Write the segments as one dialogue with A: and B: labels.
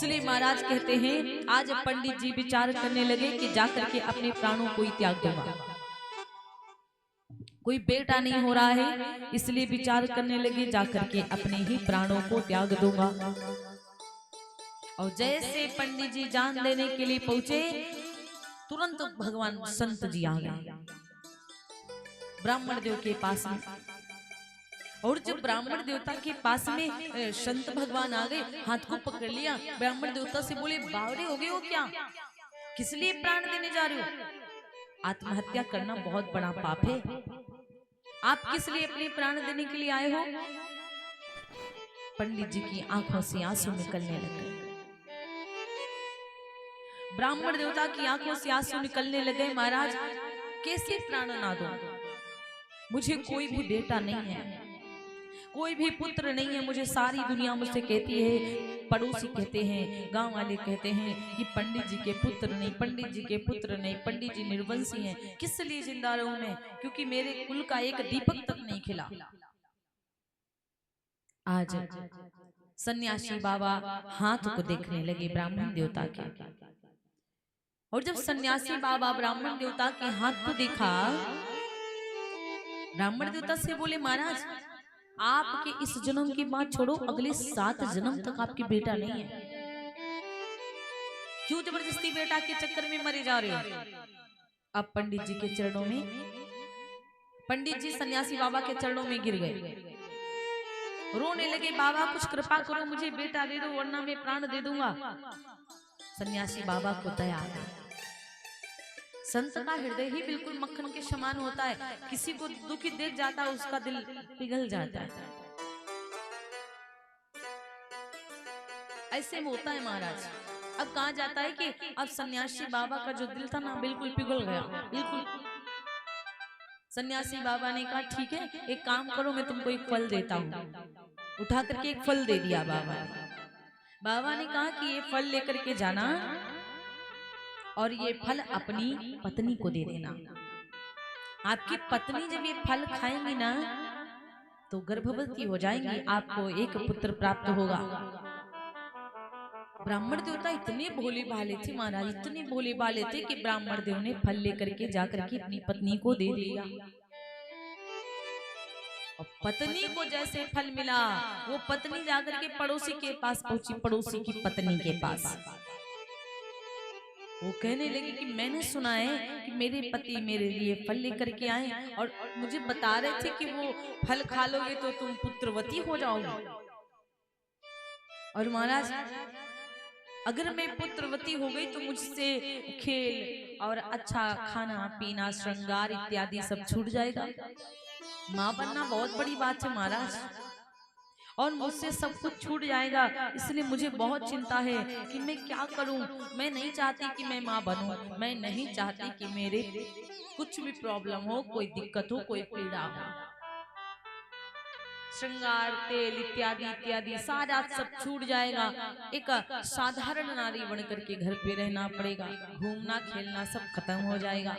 A: इसलिए महाराज कहते हैं आज पंडित जी विचार करने लगे कि जाकर के अपने प्राणों को ही त्याग दूंगा। कोई बेटा नहीं हो रहा है, इसलिए विचार करने लगे जाकर के अपने ही प्राणों को त्याग दूंगा। और जैसे पंडित जी जान देने के लिए पहुंचे, तुरंत भगवान संत जी आ गए ब्राह्मण देव के पास में। और जब ब्राह्मण देवता के पास में संत भगवान आ गए, हाथ को पकड़ लिया, ब्राह्मण देवता से बोले बावरे हो गए हो क्या, किस लिए प्राण देने जा रहे हो? आत्महत्या करना बहुत बड़ा पाप है, आप किस लिए अपने प्राण देने के लिए आए हो? पंडित जी की आंखों से आंसू निकलने लगे, ब्राह्मण देवता की आंखों से आंसू निकलने लगे। महाराज कैसे प्राण ना दो, मुझे कोई भी बेटा नहीं है, कोई भी पुत्र नहीं है, मुझे सारी दुनिया मुझसे कहती है, पड़ोसी कहते हैं, गांव वाले कहते हैं कि पंडित जी के पुत्र नहीं, पंडित जी के पुत्र नहीं, पंडित जी निर्वंशी हैं, किस लिए जिंदा रहूं मैं, क्योंकि मेरे कुल का एक दीपक तक नहीं खिला। आज सन्यासी बाबा हाथ को देखने लगे ब्राह्मण देवता के, और जब सन्यासी बाबा ब्राह्मण देवता के हाथ को देखा, ब्राह्मण देवता से बोले महाराज आपके इस जन्म की बात छोड़ो, अगले 7 जन्म तक आपकी बेटा नहीं है, क्यों जबरदस्ती बेटा के चक्कर में मरे जा रहे हो? अब पंडित जी के चरणों में, पंडित जी सन्यासी बाबा के चरणों में गिर गए, रोने लगे, बाबा कुछ कृपा करो, मुझे बेटा दे दो वरना मैं प्राण दे दूंगा। सन्यासी बाबा को दया आ गई। संत का हृदय ही बिल्कुल मक्खन के समान होता है, किसी को दुखी देख जाता है उसका दिल पिघल जाता है, ऐसे में होता है महाराज। अब कहा जाता है कि अब सन्यासी बाबा का जो दिल था ना बिल्कुल पिघल गया, बिल्कुल। सन्यासी बाबा ने कहा ठीक है, एक काम करो, मैं तुमको एक फल देता हूँ। उठा करके एक फल दे दिया बाबा ने। बाबा ने कहा कि ये फल लेकर के जाना और ये फल अपनी पत्नी को दे देना, आपकी पत्नी जब ये फल खाएंगी ना तो गर्भवती हो जाएंगी, आपको एक पुत्र प्राप्त होगा। ब्राह्मण देवता इतने भोले भाले थे महाराज, इतने भोले भाले थे कि ब्राह्मण देव ने फल लेकर के जाकर के अपनी पत्नी को दे दिया। और पत्नी को जैसे फल मिला, वो पत्नी जाकर के पड़ोसी के पास पहुंची, पड़ोसी की पत्नी के पास। वो कहने लगी कि मैंने सुना है कि मेरे पति मेरे लिए फल लेकर के आए और मुझे बता रहे थे कि वो फल खा लोगे तो तुम पुत्रवती हो जाओगे। और महाराज अगर मैं पुत्रवती हो गई तो मुझसे खेल और अच्छा खाना पीना श्रृंगार इत्यादि सब छूट जाएगा। माँ बनना बहुत बड़ी बात है महाराज, और मुझसे सब कुछ छूट जाएगा, इसलिए मुझे बहुत चिंता है कि मैं क्या करूं। मैं नहीं चाहती कि मैं माँ बनूं, मैं नहीं चाहती कि मेरे कुछ भी प्रॉब्लम हो, कोई दिक्कत हो, कोई पीड़ा हो। श्रृंगार तेल इत्यादि इत्यादि सारा सब छूट जाएगा, एक साधारण नारी बन करके घर पे रहना पड़ेगा, घूमना खेलना सब खत्म हो जाएगा।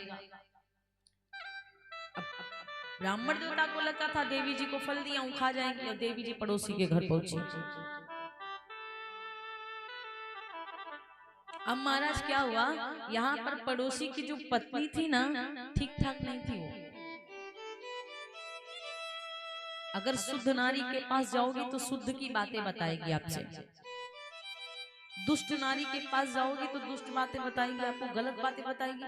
A: ब्राह्मण देवता को लगता था देवी जी को फल दिया हूं खा जाएंगे, और देवी जी पड़ोसी के घर पहुंची। अब महाराज क्या हुआ, यहाँ पर पड़ोसी की जो पत्नी थी ना ठीक ठाक नहीं थी वो। अगर शुद्ध नारी के पास जाओगी तो शुद्ध की बातें बताएगी आपसे, दुष्ट नारी के पास जाओगी तो दुष्ट बातें बताएगी आपको, गलत बातें बताएगी।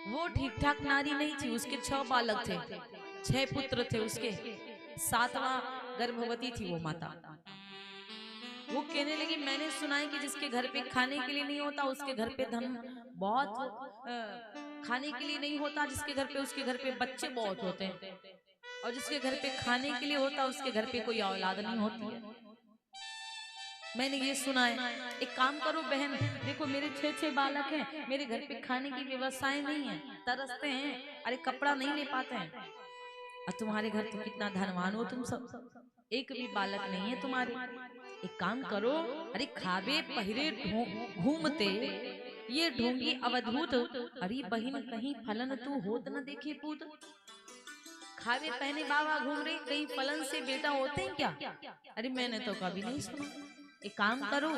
A: वो ठीक ठाक नारी नहीं थी, उसके 6 बालक थे, 6 पुत्र थे उसके, 7वां गर्भवती थी वो माता। वो कहने लगी मैंने सुना है कि जिसके घर पे खाने के लिए नहीं होता उसके घर पे धन बहुत, खाने के लिए नहीं होता जिसके घर पे, उसके घर पे बच्चे बहुत होते हैं, और जिसके घर पे खाने के लिए होता उसके घर पे कोई औलाद नहीं होती है। मैंने ये सुना है। एक काम करो बहन, देखो मेरे 6 बालक हैं, मेरे घर पे खाने की व्यवस्थाएं नहीं है, तरसते हैं, अरे कपड़ा नहीं ले पाते हैं, और तुम्हारे घर तो कितना धनवान हो तुम सब, एक भी बालक नहीं है तुम्हारे। एक काम करो, अरे खावे पहिरे घूमते ये ढोंगी अवधूत, अरे बहिन कहीं फलन तू होत न देखे पूत। खावे पहने बाबा घूम रहे, कहीं फलन से बेटा होते हैं क्या? अरे मैंने तो कभी नहीं सुना, एक काम करो,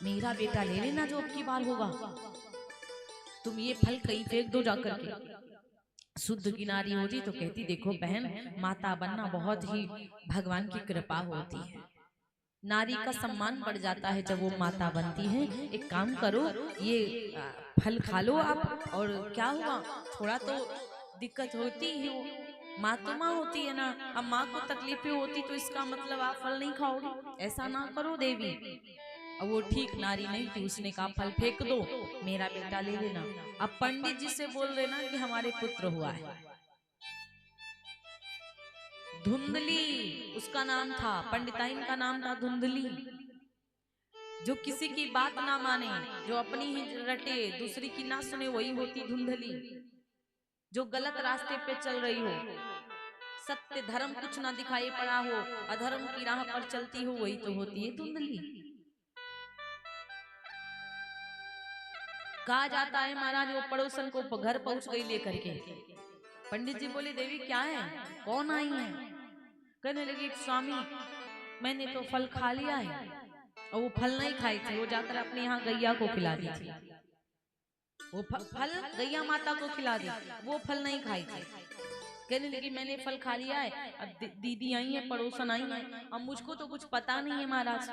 A: मेरा बेटा ले लेना जो अब की बार होगा, तुम ये फल कहीं फेंक दो जाकर के। शुद्ध की नारी होती तो कहती देखो बहन, माता बनना बहुत ही भगवान की कृपा होती है, नारी का सम्मान बढ़ जाता है जब वो माता बनती है। एक काम करो, ये फल खा लो आप, और क्या हुआ, थोड़ा तो दिक्कत होती ही हो, माँ तो माँ होती है ना, अब माँ को तकलीफें होती तो इसका मतलब आप फल नहीं खाओगे, ऐसा ना करो देवी। अब वो ठीक नारी नहीं थी, उसने कहा फल फेंक दो, मेरा बेटा ले लेना। अब पंडित जी से बोल देना कि हमारे पुत्र हुआ है। धुंधली उसका नाम था, पंडिताइन का नाम था धुंधली। जो किसी की बात ना माने, जो अपनी ही रटे, दूसरी की ना सुने, वही होती धुंधली। जो गलत रास्ते पे चल रही हो, सत्य धर्म कुछ ना दिखाई पड़ा हो, अधर्म की राह पर चलती हो, वही तो होती है धुंधली। कहा जाता है महाराज वो पड़ोसन को घर पहुंच गई लेकर के। पंडित जी बोले देवी क्या है, कौन आई है? कहने लगी स्वामी मैंने तो फल खा लिया है, और वो फल नहीं खाई थी, वो जाकर अपने यहाँ गैया को खिला दी थी, वो फल गैया माता को खिला दी, वो फल नहीं खाई थी। कहने लगी मैंने फल खा लिया है, अब दीदी आई है, पड़ोसन आई है, अब मुझको तो कुछ पता नहीं है महाराज,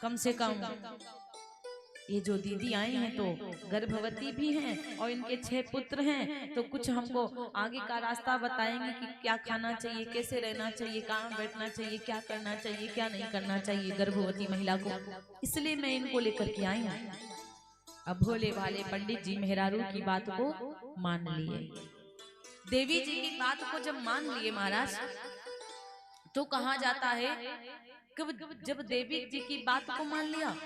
A: कम से कम ये जो दीदी आई हैं तो गर्भवती भी हैं और इनके 6 पुत्र हैं, तो कुछ हमको आगे का रास्ता बताएंगे कि क्या खाना चाहिए, कैसे रहना चाहिए, कहाँ बैठना चाहिए, क्या करना चाहिए, क्या नहीं करना चाहिए गर्भवती महिला को, इसलिए मैं इनको लेकर के आई हूँ। अब भोले भाले पंडित जी मेहरारू की बात को मान लिए। देवी जी की बात को जब मान लिए महाराज, तो कहा जाता है कि जब देवी जी की बात को मान लिया,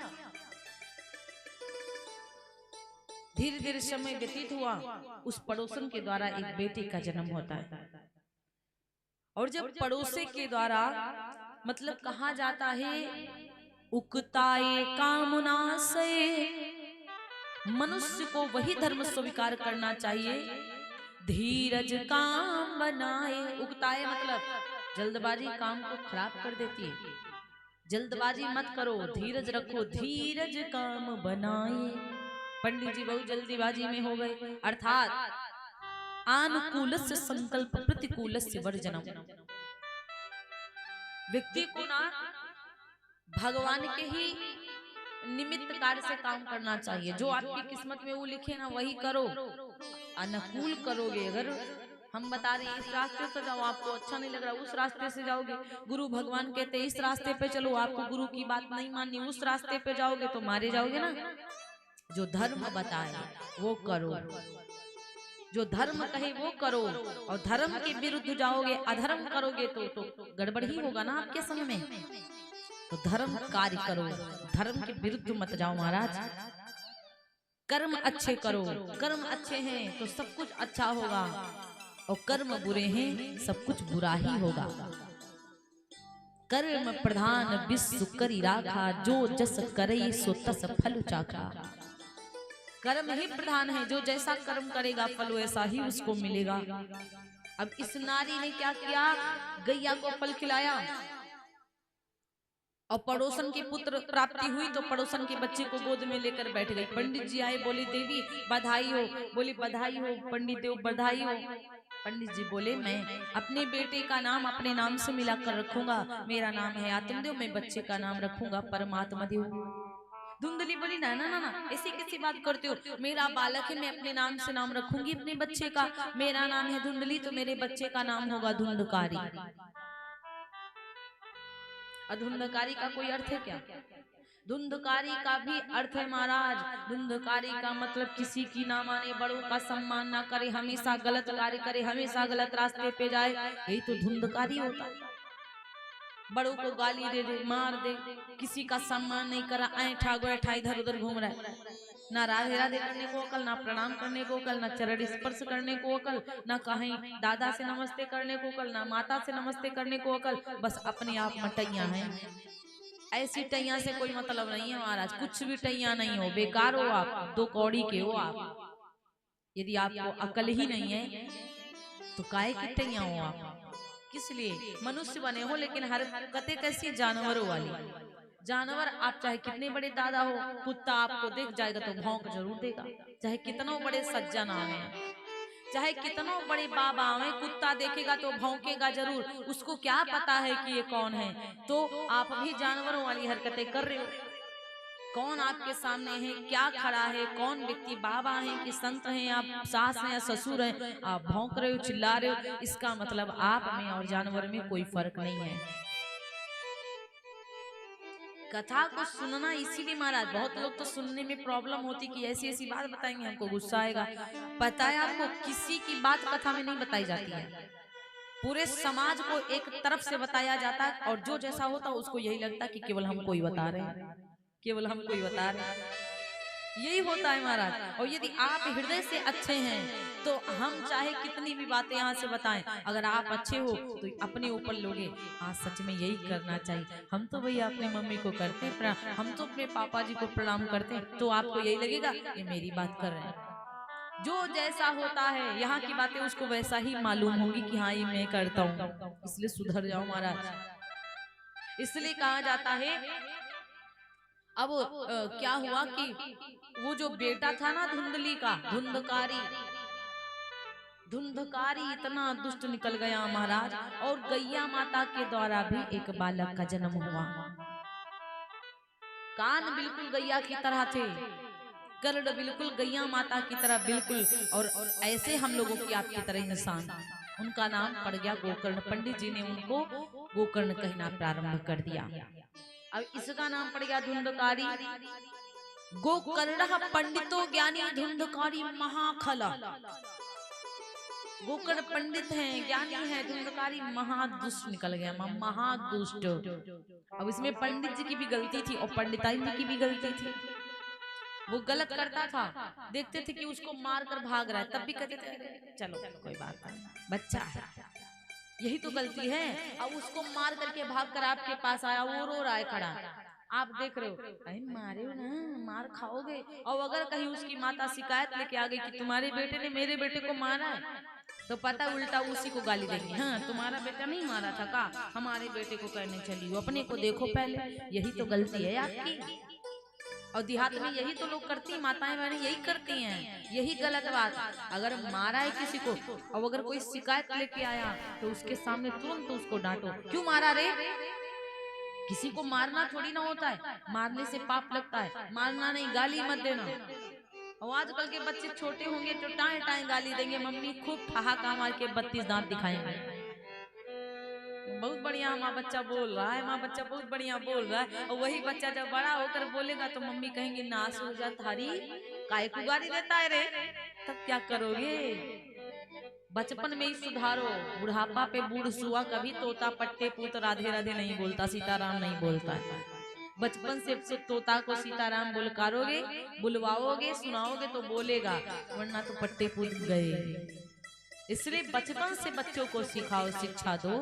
A: धीरे धीरे समय व्यतीत हुआ, उस पड़ोसन के द्वारा एक बेटे का जन्म होता है। और जब पड़ोसे के द्वारा मतलब कहा जाता है उकताए कामना से, मनुष्य को वही धर्म स्वीकार करना चाहिए धीरज काम बनाए। उकताए मतलब जल्दबाजी काम को खराब कर देती है, जल्दबाजी मत करो, धीरज रखो, धीरज काम बनाए। पंडित जी बहुत जल्दीबाजी में हो गए, अर्थात अनुकूलस्य संकल्प प्रतिकूलस्य वर्जनम। व्यक्ति को ना भगवान के ही निमित्त कार्य से काम करना चाहिए, जो आपकी किस्मत में वो लिखे ना वही करो, अनुकूल करोगे। अगर हम बता रहे हैं इस रास्ते से जाओ, आपको अच्छा नहीं लग रहा उस रास्ते से जाओगे, गुरु भगवान कहते इस रास्ते पे चलो, आपको गुरु की बात नहीं माननी, उस रास्ते पे जाओगे तो मारे जाओगे ना। जो धर्म बताए वो करो, जो धर्म कहे वो करो, और धर्म के विरुद्ध जाओगे, अधर्म करोगे तो गड़बड़ ही होगा ना आपके संग में। तो धर्म कार्य करो, धर्म के विरुद्ध मत जाओ महाराज। कर्म अच्छे करो, कर्म अच्छे हैं तो सब कुछ अच्छा होगा, और कर्म बुरे हैं सब कुछ बुरा ही होगा। कर्म प्रधान विश्व करी राखा, जो जस करे सो तस फल चाखा। कर्म ही प्रधान है, जो जैसा कर्म करेगा फल वैसा ही उसको मिलेगा। अब इस नारी ने क्या किया, गैया को फल खिलाया, और पड़ोसन के पुत्र प्राप्ति हुई तो पड़ोसन के बच्चे को गोद में लेकर बैठ गई। पंडित जी आए, बोले देवी बधाई हो, बोली बधाई हो पंडित देव बधाई हो। पंडित जी बोले मैं अपने बेटे का नाम अपने नाम से मिलाकर रखूंगा, मेरा नाम है आत्मदेव, मैं बच्चे का नाम रखूंगा परमात्मा देव। धुंधली बोली ना ना ना ना, ऐसी कैसी बात करते हो, मेरा बालक है, मैं अपने नाम से नाम रखूंगी अपने बच्चे का, मेरा नाम है धुंधली तो मेरे बच्चे का नाम होगा धुंधकारी। अधुंधकारी का कोई अर्थ है क्या? धुंधकारी का भी अर्थ है महाराज, धुंधकारी का मतलब किसी की ना माने, बड़ों का सम्मान ना करे, हमेशा गलत कार्य करे, हमेशा गलत रास्ते पे जाए, यही तो धुंधकारी होता है। बड़ों को गाली दे दे, मार दे, किसी का सम्मान नहीं करा, ऐठा गोठा इधर उधर घूम रहा है, ना राधे राधे करने को अकल, ना प्रणाम करने को अकल, ना चरण स्पर्श करने को अकल, ना कहीं दादा से नमस्ते करने को अकल, ना माता से नमस्ते करने को अकल, बस अपने आप में टैया है। ऐसी टैया से कोई मतलब नहीं है महाराज, कुछ भी टैया नहीं हो, बेकार हो आप, 2 कौड़ी के हो आप। यदि आपको अकल ही नहीं है तो काहे की टैया हो आप? किस लिए मनुष्य बने हो, लेकिन हरकतें कैसी जानवरों वाली, जानवर आप चाहे कितने बड़े दादा हो, कुत्ता आपको देख जाएगा तो भौंक जरूर देगा। चाहे कितनों बड़े सज्जन आवे, चाहे कितनों बड़े बाबा आवे, कुत्ता देखेगा तो भौंकेगा जरूर। उसको क्या पता है कि ये कौन है। तो आप भी जानवरों वाली हरकतें कर रहे हो। कौन आपके सामने है, क्या खड़ा है, कौन व्यक्ति बाबा है कि संत हैं, आप सास हैं या ससुर हैं, आप भौंक रहे हो, चिल्ला रहे हो, इसका मतलब आप में और जानवर में कोई फर्क नहीं है। कथा को सुनना इसीलिए महाराज, बहुत लोग तो सुनने में प्रॉब्लम होती कि ऐसी ऐसी बात बताएंगे हमको गुस्सा आएगा। पता है आपको, किसी की बात कथा में नहीं बताई जाती है, पूरे समाज को एक तरफ से बताया जाता है, और जो जैसा होता है उसको यही लगता है कि केवल हमको ही बता रहे हैं, केवल हमको ही बता रहे हैं। यही होता है महाराज। और यदि आप हृदय से अच्छे हैं तो हम चाहे कितनी भी बातें यहाँ से बताएं, अगर आप अच्छे हो तो अपने ऊपर लोगे हाँ सच में यही करना चाहिए। हम तो भैया अपनी मम्मी को करते हैं प्रणाम, हम तो अपने पापा जी को प्रणाम करते हैं, तो आपको यही लगेगा ये मेरी बात कर रहे हैं। जो जैसा होता है यहाँ की बातें उसको वैसा ही मालूम होगी कि हाँ ये मैं करता हूँ, इसलिए सुधर जाओ महाराज। इसलिए कहा जाता है, अब क्या हुआ कि वो जो बेटा था ना धुंधली का, धुंधकारी इतना दुष्ट निकल गया महाराज, और गैया माता के द्वारा भी एक बालक का जन्म हुआ। कान बिल्कुल गैया की तरह थे, कर्ण बिल्कुल गैया माता की तरह बिल्कुल, और ऐसे हम लोगों की आपकी तरह इंसान। उनका नाम पड़ गया गोकर्ण। पंडित जी ने उनको गोकर्ण कहना प्रारंभ कर दिया। अब इसका नाम पड़ गया धुंधकारी। गोकर्ण पंडितो ज्ञानी धुंधकारी महाखला। गोकर्ण पंडित हैं, ज्ञानी है, धुंधकारी महादुष्ट निकल गया, महादुष्ट। अब इसमें पंडित जी की भी गलती थी और पंडिताइन जी की भी गलती थी। वो गलत करता था, देखते थे कि उसको मार कर भाग रहा है, तब भी कहते थे चलो कोई बात नहीं, बच्चा है, यही तो गलती है। अब उसको मार करके भाग कर आपके पास आया, वो रो रहा है खड़ा, आप देख रहे हो, अरे मारे हो ना, मार खाओगे। और अगर कहीं उसकी माता शिकायत लेके आ गई कि तुम्हारे बेटे ने मेरे बेटे को मारा है, तो पता उल्टा उसी को गाली देंगे, हाँ तुम्हारा बेटा नहीं मारा था का, हमारे बेटे को कहने चली हो, अपने को देखो पहले। यही तो गलती है आपकी। और देहात में यही तो लोग करती हैं, माताएं बहनें यही करती हैं, यही गलत बात। अगर मारा है किसी को और अगर कोई शिकायत लेके आया तो उसके सामने तुरंत उसको डांटो, क्यों मारा रे। किसी को मारना थोड़ी ना होता है, मारने से पाप लगता है, मारना नहीं, गाली मत देना। और आजकल के बच्चे छोटे होंगे तो टाए टाए गाली देंगे, मम्मी खूब ठहाका मार के 32 दांत दिखाएंगे, बहुत बढ़िया माँ बच्चा बोल रहा है, माँ बच्चा बहुत बढ़िया बोल रहा है। और वही बच्चा जब बड़ा होकर बोलेगा तो मम्मी कहेंगे नाश हो जा थारी, काय को गाली देता है रे। तब क्या करोगे, बचपन में ही सुधारो, बुढ़ापा पे बूढ़ सुआ कभी तोता पट्टे पूत राधे राधे नहीं बोलता, सीताराम नहीं बोलता है। बचपन से तोता को सीताराम बुलकारोगे, बुलवाओगे, सुनाओगे तो बोलेगा, वरना तो पट्टे पूत गए। इसलिए बचपन से बच्चों को सिखाओ, शिक्षा दो।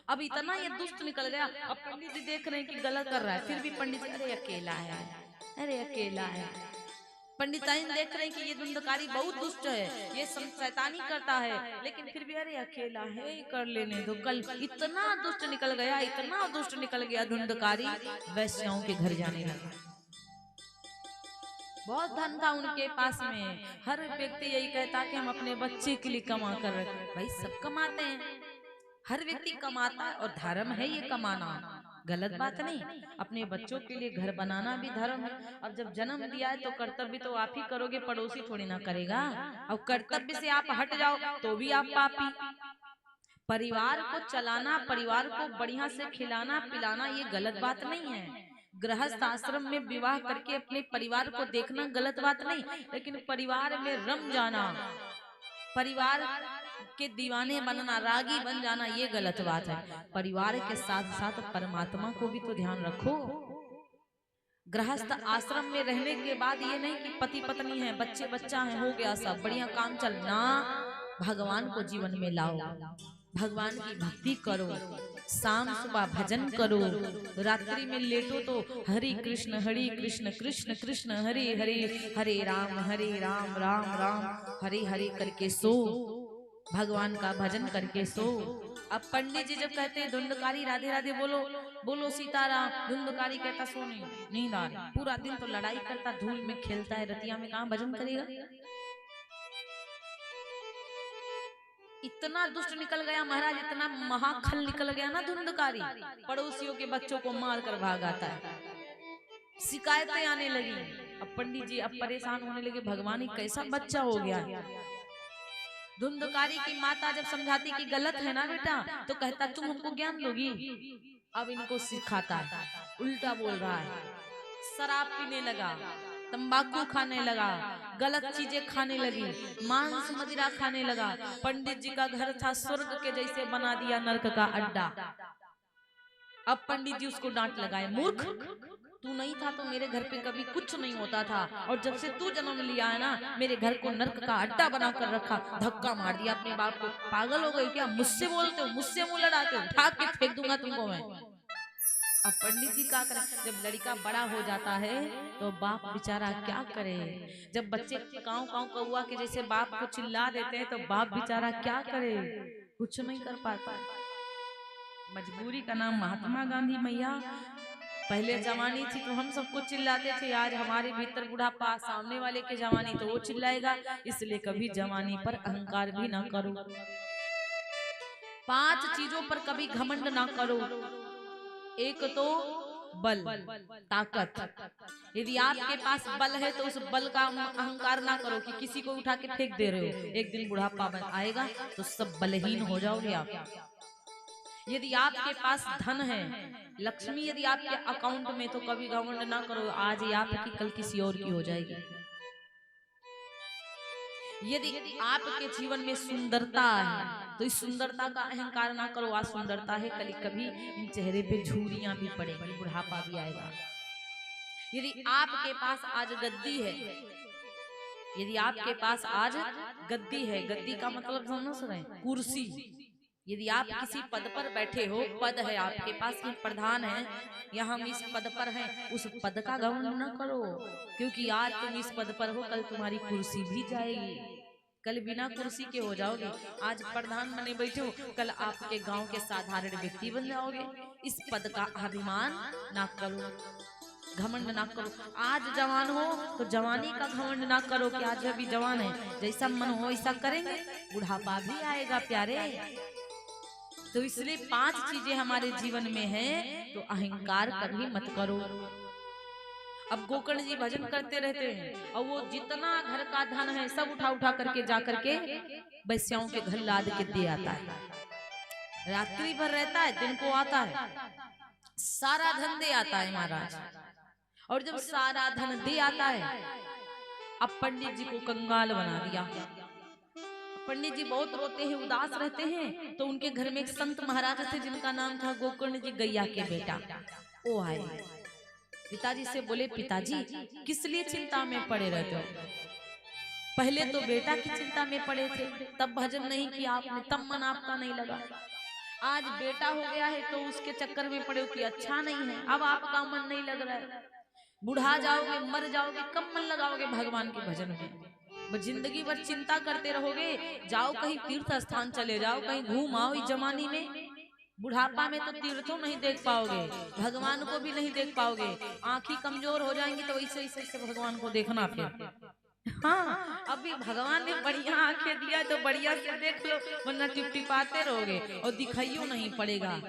A: अब इतना ये दुष्ट निकल गया, अब पंडित जी देख रहे हैं कि गलत कर रहा है, फिर भी पंडित जी अरे अकेला है, अरे अकेला है। पंडिताइन देख रहे हैं कि ये धुंधकारी बहुत दुष्ट है, ये शैतानी करता है, लेकिन फिर भी अरे अकेला है, कर लेने दो। कल इतना दुष्ट निकल गया, इतना दुष्ट निकल गया धुंधकारी, वैश्याओं के घर जाने लगा। बहुत धन था उनके पास में, हर व्यक्ति यही कहता कि हम अपने बच्चे के लिए कमा कर रखें। भाई सब कमाते हैं, हर व्यक्ति कमाता है, और धर्म है ये कमाना, गलत बात नहीं। अपने बच्चों के लिए घर बनाना भी धर्म है। अब जब जन्म दिया है तो कर्तव्य तो आप ही करोगे, पड़ोसी थोड़ी ना करेगा। और कर्तव्य से आप हट जाओ तो भी आप पापी। परिवार को चलाना, परिवार को बढ़िया से खिलाना पिलाना, ये गलत बात नहीं है। गृहस्थ आश्रम में विवाह करके अपने परिवार को देखना गलत बात नहीं, लेकिन परिवार में रम जाना, परिवार के दीवाने बनना, रागी बन जाना, ये गलत बात है। परिवार के साथ साथ परमात्मा को भी तो ध्यान रखो। गृहस्थ आश्रम में रहने के बाद ये नहीं कि पति पत्नी है, बच्चे बच्चा है, हो गया सब बढ़िया काम चलना। भगवान को जीवन में लाओ, भगवान की भक्ति करो, शाम सुबह भजन करो, रात्रि में लेटो तो हरि कृष्ण कृष्ण कृष्ण हरे हरे, हरे राम राम राम हरे हरे करके सो। भगवान का भजन करके सो। अब पंडित जी जब कहते हैं धुंधकारी राधे राधे बोलो, बोलो सीताराम, धुंधकारी कहता सो नहीं, नींद आ रही, पूरा दिन तो लड़ाई करता, धूल में खेलता है, रतिया में कहाँ भजन करेगा। इतना दुष्ट निकल गया महाराज, इतना महाखल निकल गया ना धुंधकारी, पड़ोसियों के बच्चों को मार कर भाग आता है, शिकायतें आने लगी। अब पंडित जी अब परेशान होने लगे, भगवान ही कैसा बच्चा हो गया। धुंधकारी की माता जब समझाती कि गलत है ना बेटा, तो कहता तुम हमको ज्ञान दोगी। अब इनको सिखाता है, उल्टा बोल रहा है, शराब पीने लगा, तंबाकू खाने लगा, गलत चीजें खाने लगी, मांस मदिरा खाने लगा। पंडित जी का घर था स्वर्ग के जैसे, बना दिया नरक का अड्डा। अब पंडित जी उसको डांट लगाए, मूर्ख, तू नहीं था तो मेरे घर पे कभी कुछ नहीं होता था, और जब से तू जन्म लिया है ना, मेरे घर को नरक का अड्डा बना कर रखा। धक्का मार दिया अपने बाप को, पागल हो गए क्या, मुझसे बोलते हो, मुझसे मुंह लड़ाते हो, उठा के फेंक दूंगा तुमको मैं। अब पंडित जी क्या करें, जब लड़का बड़ा हो जाता है तो बाप बेचारा क्या करे। जब बच्चे काऊ काऊ कौआ के जैसे बाप को चिल्ला देते हैं तो बाप बेचारा क्या करे, कुछ नहीं कर पाता। मजबूरी का नाम महात्मा गांधी मैया। पहले जवानी थी तो हम सबको चिल्लाते थे, आज हमारे भीतर बुढ़ापा, सामने वाले के जवानी तो वो चिल्लाएगा। इसलिए कभी जवानी पर अहंकार भी ना करो। 5 चीजों पर कभी घमंड ना करो। एक तो बल, ताकत। यदि आपके पास बल है तो उस बल का अहंकार ना करो कि किसी को उठा के फेंक दे रहे हो। एक दिन बुढ़ापा आएगा तो सब बलहीन हो जाओगे आप। यदि आपके पास धन है, लक्ष्मी यदि आपके अकाउंट में, तो कभी घमंड ना करो, आज ये आपकी कल किसी और की हो जाएगी। यदि आपके जीवन में सुंदरता है तो इस सुंदरता का अहंकार ना करो, आज सुंदरता है, कल कभी इन चेहरे पे झुर्रियां भी पड़ेंगी, बुढ़ापा भी आएगा। यदि आपके पास आज गद्दी है, यदि आपके पास आज गद्दी है, गद्दी का मतलब समझ रहे हैं, कुर्सी। यदि आप किसी पद पर बैठे हो, पद है आपके पास, ये प्रधान है, या हम इस पद पर हैं, उस पद का घमंड न करो, क्योंकि आज तुम इस पद पर हो, कल तुम्हारी कुर्सी भी जाएगी, कल बिना कुर्सी के हो जाओगे। आज प्रधान बने बैठे हो, कल आपके गांव के साधारण व्यक्ति बन जाओगे। इस पद का अभिमान ना करो, घमंड ना करो। आज जवान हो तो जवानी का घमंड ना करो कि आज अभी जवान है, जैसा मन हो वैसा करेंगे, बुढ़ापा भी आएगा प्यारे। तो इसलिए 5 चीजें हमारे जीवन में हैं, तो अहंकार कभी मत करो। अब गोकर्ण जी भजन करते रहते हैं, और वो जितना घर का धन है सब उठा उठा करके जा करके वैश्याओं के घर लाद के दे आता है। रात्रि भर रहता है, दिन को आता है, सारा धन दे आता है महाराज। और जब सारा धन दे आता है, अब पंडित जी को कंगाल बना दिया। पंडित जी बहुत रोते हैं, उदास रहते हैं, तो उनके घर में एक संत महाराज थे जिनका नाम था गोकर्ण जी गैया के बेटा। वो आए, पिताजी से बोले, पिताजी किस लिए चिंता में पड़े रहते हो? पहले तो बेटा की चिंता में पड़े थे, तब भजन नहीं किया आपने, तब मन आपका नहीं लगा। आज बेटा हो गया है तो उसके चक्कर में पड़े हो कि अच्छा नहीं है, अब आपका मन नहीं लग रहा है। बुढ़ा जाओगे, मर जाओगे, कब मन लगाओगे भगवान के भजन में? जिंदगी भर चिंता करते रहोगे। जाओ कहीं तीर्थ स्थान चले जाओ, कहीं घूम आओ। इस जमाने में बुढ़ापा में तो तीर्थों नहीं देख पाओगे, भगवान को भी नहीं देख पाओगे, आंखें कमजोर हो जाएंगी, तो ऐसे ऐसे भगवान को देखना फिर। हाँ, अभी भगवान ने बढ़िया आंखें दिया तो बढ़िया से देख लो, वरना टिपटिपाते रहोगे और दिखाइयो नहीं पड़ेगा।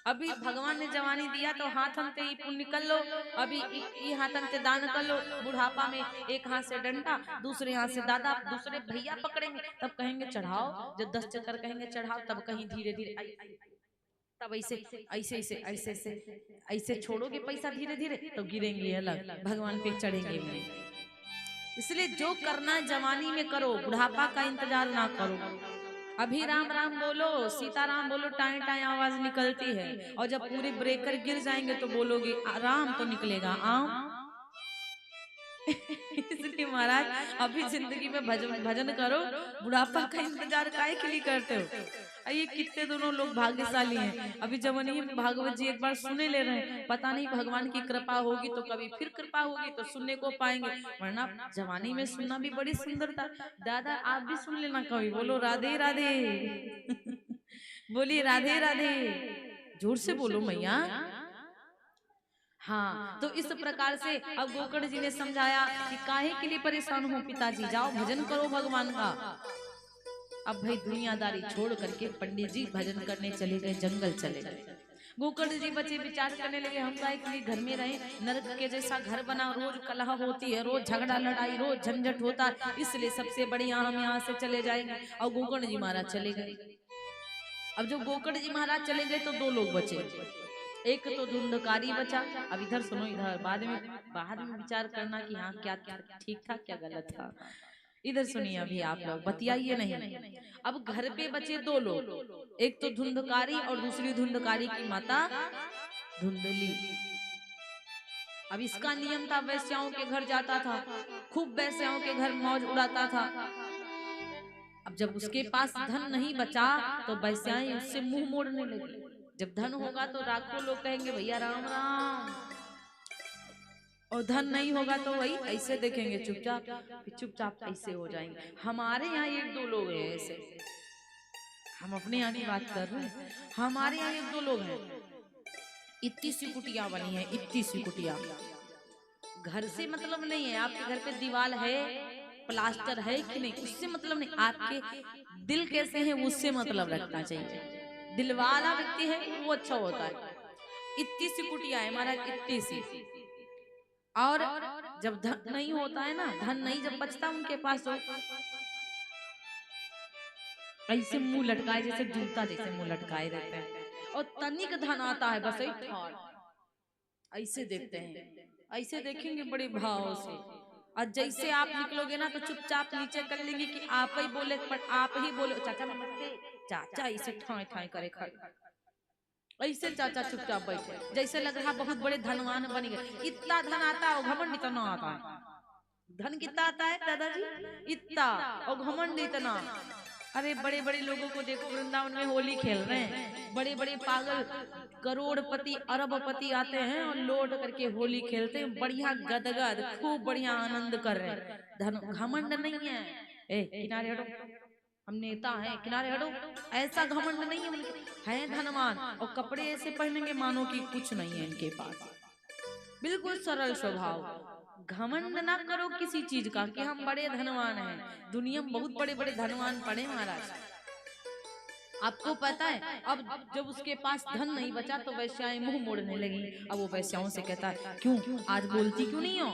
A: अभी भगवान ने जवानी दिया तो हाथन से ही पुण्य कर लो, अभी ये हाथन से दान कर लो। बुढ़ापा में एक हाथ से डंडा, दूसरे हाथ से दादा, दूसरे भैया पकड़ेंगे, तब कहेंगे चढ़ाओ, जब 10 चक्कर कहेंगे चढ़ाओ, तब कहीं धीरे धीरे, तब ऐसे ऐसे ऐसे ऐसे ऐसे ऐसे छोड़ोगे पैसा धीरे धीरे, तो गिरेंगे अलग, भगवान पे चढ़ेंगे भी। इसलिए जो करना जवानी में करो, बुढ़ापा का इंतजार ना करो। अभी राम राम बोलो, सीताराम बोलो, टाएं टाएं आवाज निकलती है, और जब पूरे ब्रेकर गिर जाएंगे तो बोलोगे राम, तो निकलेगा आम। इसलिए महाराज अभी जिंदगी में भजन भजन करो, बुढ़ापा का इंतजार काहे के लिए करते हो। ये कितने दोनों लोग भाग्यशाली हैं, अभी जवानी में भागवत जी एक बार सुने ले रहे हैं, पता नहीं भगवान की कृपा होगी तो कभी फिर कृपा होगी तो सुनने को पाएंगे, वरना जवानी में सुनना भी बड़ी सुंदरता। दादा आप भी सुन लेना कभी, बोलो राधे राधे। बोलिए राधे राधे, जोर से बोलो मैया। हाँ, तो इस प्रकार से अब गोकर्ण जी ने समझाया कि काहे के लिए परेशान हो पिताजी, जाओ भजन करो भगवान का। अब भाई दुनियादारी छोड़ करके पंडित जी भजन करने चले गए, जंगल चले गए। गोकर्ण जी बच्चे विचार करने लगे, हम काहे के लिए घर में रहे, नरक के जैसा घर बना, रोज कलह होती है, रोज झगड़ा लड़ाई, रोज झंझट होता है, इसलिए सबसे बढ़िया हम यहाँ से चले जाएंगे। और गोकर्ण जी महाराज चले गए। अब जब गोकर्ण जी महाराज चले गए तो दो लोग बचे, एक तो धुंधकारी बचा। अब इधर सुनो, इधर बाद में विचार करना कि हाँ क्या ठीक था क्या गलत था। इधर सुनिए, अभी आप लोग बतियाइए नहीं। अब घर पे बचे दो लोग, एक तो धुंधकारी और दूसरी धुंधकारी की माता धुंधली। अब इसका नियम था, वैश्याओं के घर जाता था, खूब वैश्याओं के घर मौज उड़ाता था। अब जब उसके पास धन नहीं बचा तो वैश्याएं उससे मुंह मोड़ने लगी। जब धन होगा तो लाखों लोग कहेंगे भैया राम राम, और धन नहीं होगा तो वही ऐसे देखेंगे चुपचाप ऐसे हो जाएंगे। हमारे यहाँ एक दो लोग हैं ऐसे, हम अपने यहाँ की बात कर रहे हैं, हमारे यहाँ एक दो लोग हैं, इतनी सी कुटिया बनी है, इतनी सी कुटिया। घर से मतलब नहीं है, आपके घर पे दीवार है, प्लास्टर है कि नहीं, उससे मतलब नहीं, आपके दिल कैसे है उससे मतलब रखना चाहिए। दिल वाला व्यक्ति है वो अच्छा होता है। इतनी सी कुटिया है हमारा, इतनी सी। और जब धन नहीं होता है ना, धन नहीं जब बचता उनके पास, तो ऐसे मुंह लटकाए, जैसे जूता जैसे मुंह लटकाए रहते हैं। और तनिक धन आता है बस ऐसे देखते हैं, ऐसे देखेंगे बड़े भाव से। और जैसे आप निकलोगे ना तो चुपचाप नीचे कर लेंगे कि आप ही बोले, पर आप ही बोलो चाचा नमस्ते, चाचा इसे ठाई ठाई करे खड़े, ऐसे चाचा चुपचाप बैठे, जैसे लग रहा बहुत बड़े धनवान बन गए। इतना धन आता है, घमंड इतना आता है। धन कितना आता है दादाजी? इतना, और घमंड इतना। अरे बड़े बड़े लोगों को देखो वृंदावन में होली खेल रहे हैं, बड़े बड़े पागल करोड़पति अरबपति आते हैं और लौट करके होली खेलते हैं, बढ़िया गदगद खूब बढ़िया आनंद कर रहे हैं। धन घमंड नहीं है। ए किनारे हटो, हम नेता हैं, किनारे हटो। ऐसा घमंड नहीं है, है धनवान, और कपड़े ऐसे पहनेंगे मानो कि कुछ नहीं है इनके पास, बिल्कुल सरल स्वभाव। घमंड ना करो किसी चीज का कि हम बड़े धनवान हैं। दुनिया में बहुत बड़े बड़े धनवान पड़े महाराज, आपको पता है। अब जब उसके पास धन नहीं बचा तो वैश्याएं मुंह मोड़ने लगी। अब वो वैश्याओं से कहता है, क्यों आज बोलती क्यों नहीं हो?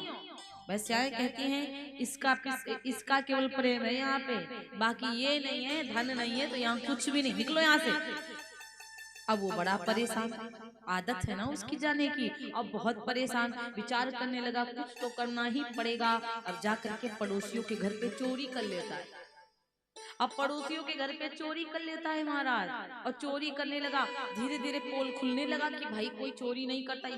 A: वैश्याएं कहती हैं, इसका केवल प्रेम है यहाँ पे, बाकी ये नहीं है, धन नहीं है तो यहाँ कुछ भी नहीं, निकलो यहाँ से। अब वो बड़ा परेशान, आदत है ना उसकी जाने की, अब बहुत परेशान, विचार करने लगा कुछ तो करना ही पड़ेगा। अब जा करके पड़ोसियों के घर पे चोरी कर लेता है। अब पड़ोसियों के घर पे चोरी कर लेता है महाराज, और चोरी करने लगा, धीरे धीरे पोल खुलने लगा कि भाई कोई चोरी नहीं करता।